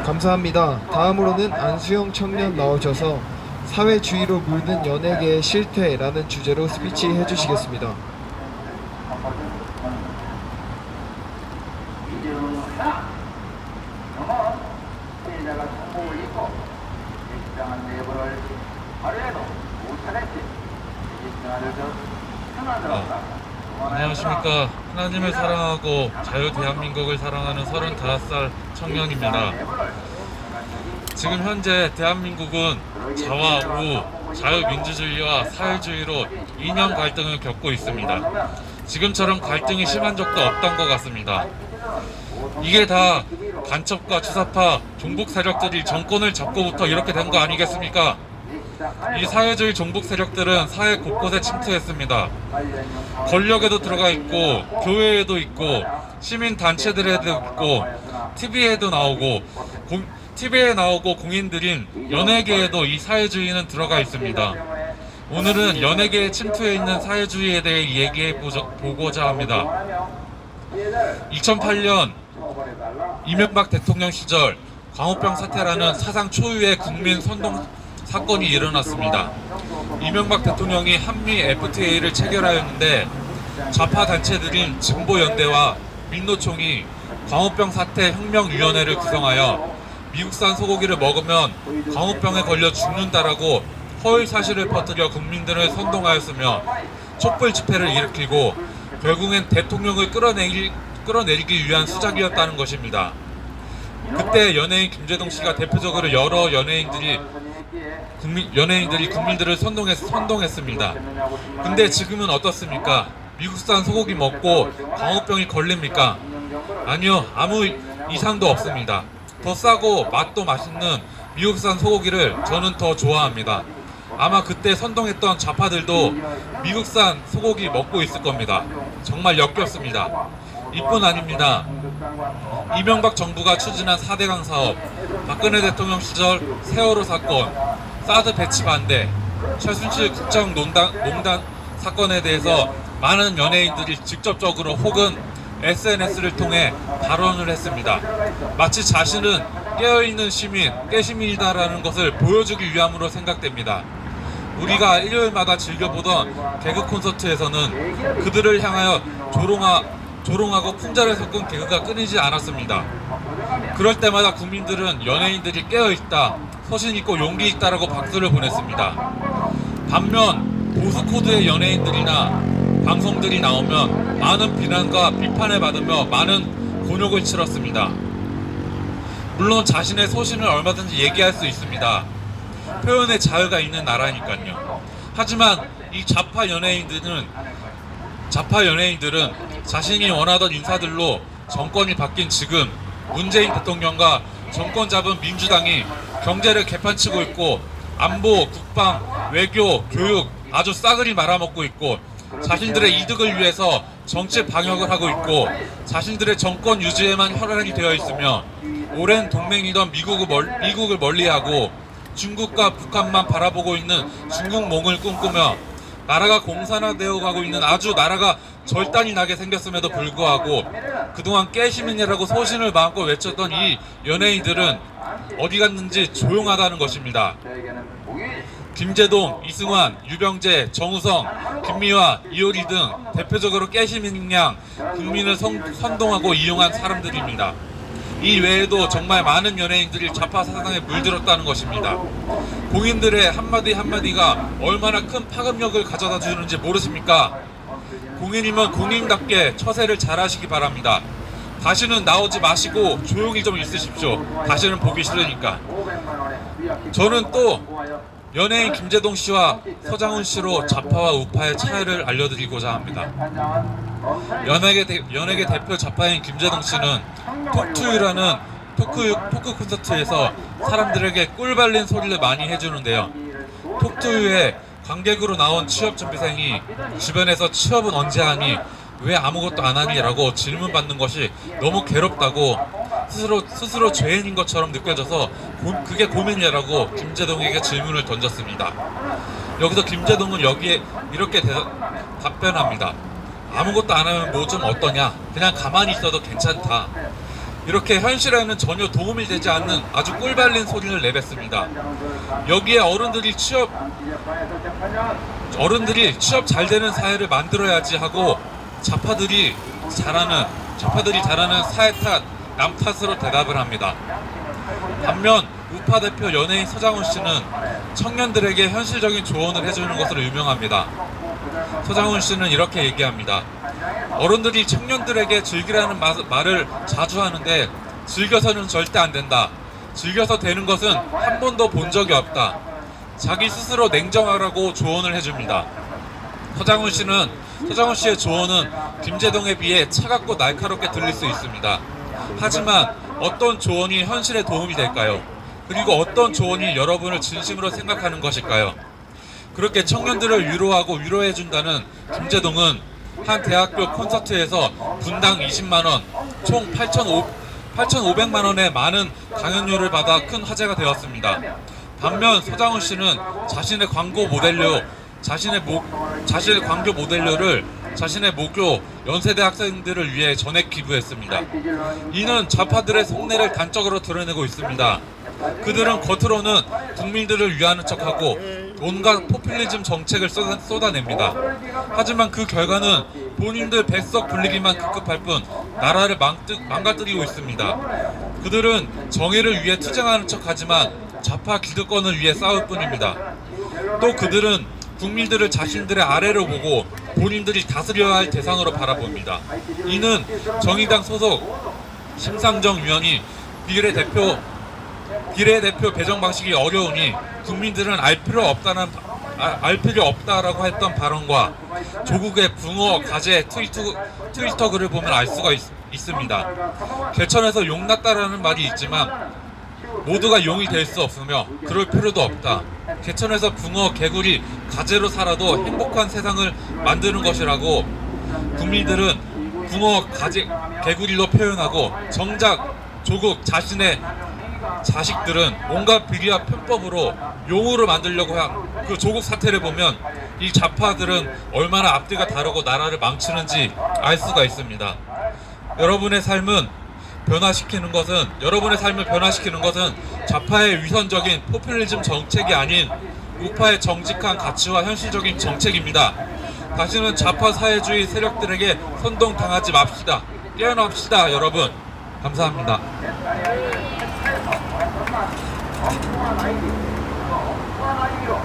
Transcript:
감사합니다. 다음으로는 안수영 청년 나오셔서 사회주의로 물든 연예계의 실태라는 주제로 스피치 해주시겠습니다. 안녕하십니까. 하나님을 사랑하고 자유 대한민국을 사랑하는 35살 청년입니다. 지금 현재 대한민국은 좌와 우, 자유민주주의와 사회주의로 이념 갈등을 겪고 있습니다. 지금처럼 갈등이 심한 적도 없던 것 같습니다. 이게 다 간첩과 주사파, 종북 세력들이 정권을 잡고부터 이렇게 된 거 아니겠습니까? 이 사회주의 종북 세력들은 사회 곳곳에 침투했습니다. 권력에도 들어가 있고, 교회에도 있고, 시민단체들에도 있고, TV에도 나오고, TV에 나오고 공인들인 연예계에도 이 사회주의는 들어가 있습니다. 오늘은 연예계에 침투해 있는 사회주의에 대해 얘기해 보고자 합니다. 2008년 이명박 대통령 시절 광우병 사태라는 사상 초유의 국민 선동 사건이 일어났습니다. 이명박 대통령이 한미 FTA를 체결하였는데 좌파 단체들인 진보연대와 민노총이 광우병 사태 혁명위원회를 구성하여 미국산 소고기를 먹으면 광우병에 걸려 죽는다라고 허위 사실을 퍼뜨려 국민들을 선동하였으며 촛불 집회를 일으키고 결국엔 대통령을 끌어내리기 위한 수작이었다는 것입니다. 그때 연예인 김제동 씨가 대표적으로 여러 연예인들이 국민들을 선동했습니다. 근데 지금은 어떻습니까? 미국산 소고기 먹고 광우병이 걸립니까? 아니요, 아무 이상도 없습니다. 더 싸고 맛도 맛있는 미국산 소고기를 저는 더 좋아합니다. 아마 그때 선동했던 좌파들도 미국산 소고기 먹고 있을 겁니다. 정말 역겹습니다. 이뿐 아닙니다. 이명박 정부가 추진한 4대강 사업, 박근혜 대통령 시절 세월호 사건, 사드 배치 반대, 최순실 국정농단 사건에 대해서 많은 연예인들이 직접적으로 혹은 SNS를 통해 발언을 했습니다. 마치 자신은 깨어있는 깨시민이다라는 것을 보여주기 위함으로 생각됩니다. 우리가 일요일마다 즐겨보던 개그 콘서트에서는 그들을 향하여 조롱하고 풍자를 섞은 개그가 끊이지 않았습니다. 그럴 때마다 국민들은 연예인들이 깨어있다, 소신있고 용기있다라고 박수를 보냈습니다. 반면 보수 코드의 연예인들이나 방송들이 나오면 많은 비난과 비판을 받으며 많은 곤욕을 치렀습니다. 물론 자신의 소신을 얼마든지 얘기할 수 있습니다. 표현의 자유가 있는 나라니까요. 하지만 이 좌파 연예인들은 자신이 원하던 인사들로 정권이 바뀐 지금 문재인 대통령과 정권 잡은 민주당이 경제를 개판치고 있고 안보, 국방, 외교, 교육 아주 싸그리 말아먹고 있고 자신들의 이득을 위해서 정치 방역을 하고 있고 자신들의 정권 유지에만 혈안이 되어 있으며 오랜 동맹이던 미국을 멀리하고 중국과 북한만 바라보고 있는 중국몽을 꿈꾸며 나라가 공산화되어 가고 있는 아주 나라가 절단이 나게 생겼음에도 불구하고 그동안 깨시민이라고 소신을 마음껏 외쳤던 이 연예인들은 어디 갔는지 조용하다는 것입니다. 김제동, 이승환, 유병재, 정우성, 김미화, 이효리 등 대표적으로 깨시민 양 국민을 선동하고 이용한 사람들입니다. 이 외에도 정말 많은 연예인들이 좌파 사상에 물들었다는 것입니다. 공인들의 한마디 한마디가 얼마나 큰 파급력을 가져다 주는지 모르십니까? 공인이면 공인답게 처세를 잘하시기 바랍니다. 다시는 나오지 마시고 조용히 좀 있으십시오. 다시는 보기 싫으니까. 저는 또 연예인 김제동 씨와 서장훈 씨로 좌파와 우파의 차이를 알려드리고자 합니다. 연예계 대표 좌파인 김제동 씨는 톡투유라는 토크 콘서트에서 사람들에게 꿀 발린 소리를 많이 해주는데요. 톡투유에 관객으로 나온 취업준비생이 주변에서 취업은 언제 하니? 왜 아무것도 안 하니? 라고 질문받는 것이 너무 괴롭다고 스스로 죄인인 것처럼 느껴져서 그게 고민이라고 김제동에게 질문을 던졌습니다. 여기서 김제동은 여기에 이렇게 답변합니다. 아무것도 안 하면 뭐 좀 어떠냐? 그냥 가만히 있어도 괜찮다. 이렇게 현실에는 전혀 도움이 되지 않는 아주 꿀발린 소리를 내뱉습니다. 여기에 어른들이 취업 잘 되는 사회를 만들어야지 하고 좌파들이 잘하는 사회 탓, 남 탓으로 대답을 합니다. 반면 우파 대표 연예인 서장훈 씨는 청년들에게 현실적인 조언을 해주는 것으로 유명합니다. 서장훈 씨는 이렇게 얘기합니다. 어른들이 청년들에게 즐기라는 말을 자주 하는데 즐겨서는 절대 안 된다. 즐겨서 되는 것은 한 번도 본 적이 없다. 자기 스스로 냉정하라고 조언을 해줍니다. 서장훈 씨의 조언은 김제동에 비해 차갑고 날카롭게 들릴 수 있습니다. 하지만 어떤 조언이 현실에 도움이 될까요? 그리고 어떤 조언이 여러분을 진심으로 생각하는 것일까요? 그렇게 청년들을 위로하고 위로해준다는 김제동은 한 대학교 콘서트에서 분당 20만원, 총 8,500만 원의 많은 강연료를 받아 큰 화제가 되었습니다. 반면 서장훈 씨는 자신의 광고 모델료를 자신의 모교 연세대 학생들을 위해 전액 기부했습니다. 이는 좌파들의 속내를 단적으로 드러내고 있습니다. 그들은 겉으로는 국민들을 위하는 척하고 온갖 포퓰리즘 정책을 쏟아냅니다. 하지만 그 결과는 본인들 뱃속 불리기만 급급할 뿐 나라를 망가뜨리고 있습니다. 그들은 정의를 위해 투쟁하는 척하지만 좌파 기득권을 위해 싸울 뿐입니다. 또 그들은 국민들을 자신들의 아래로 보고 본인들이 다스려야 할 대상으로 바라봅니다. 이는 정의당 소속 심상정 위원이 비례대표 배정 방식이 어려우니 국민들은 알 필요 없다라고 했던 발언과 조국의 붕어 가재 트위터 글을 보면 알 수가 있습니다. 개천에서 용났다라는 말이 있지만 모두가 용이 될 수 없으며 그럴 필요도 없다. 개천에서 붕어, 개구리, 가재로 살아도 행복한 세상을 만드는 것이라고 국민들은 붕어, 가재, 개구리로 표현하고 정작 조국 자신의 자식들은 온갖 비리와 편법으로 용으로 만들려고 한 그 조국 사태를 보면 이 좌파들은 얼마나 앞뒤가 다르고 나라를 망치는지 알 수가 있습니다. 여러분의 삶을 변화시키는 것은 좌파의 위선적인 포퓰리즘 정책이 아닌 우파의 정직한 가치와 현실적인 정책입니다. 다시는 좌파 사회주의 세력들에게 선동당하지 맙시다. 깨어납시다, 여러분. 감사합니다. 와 나이기로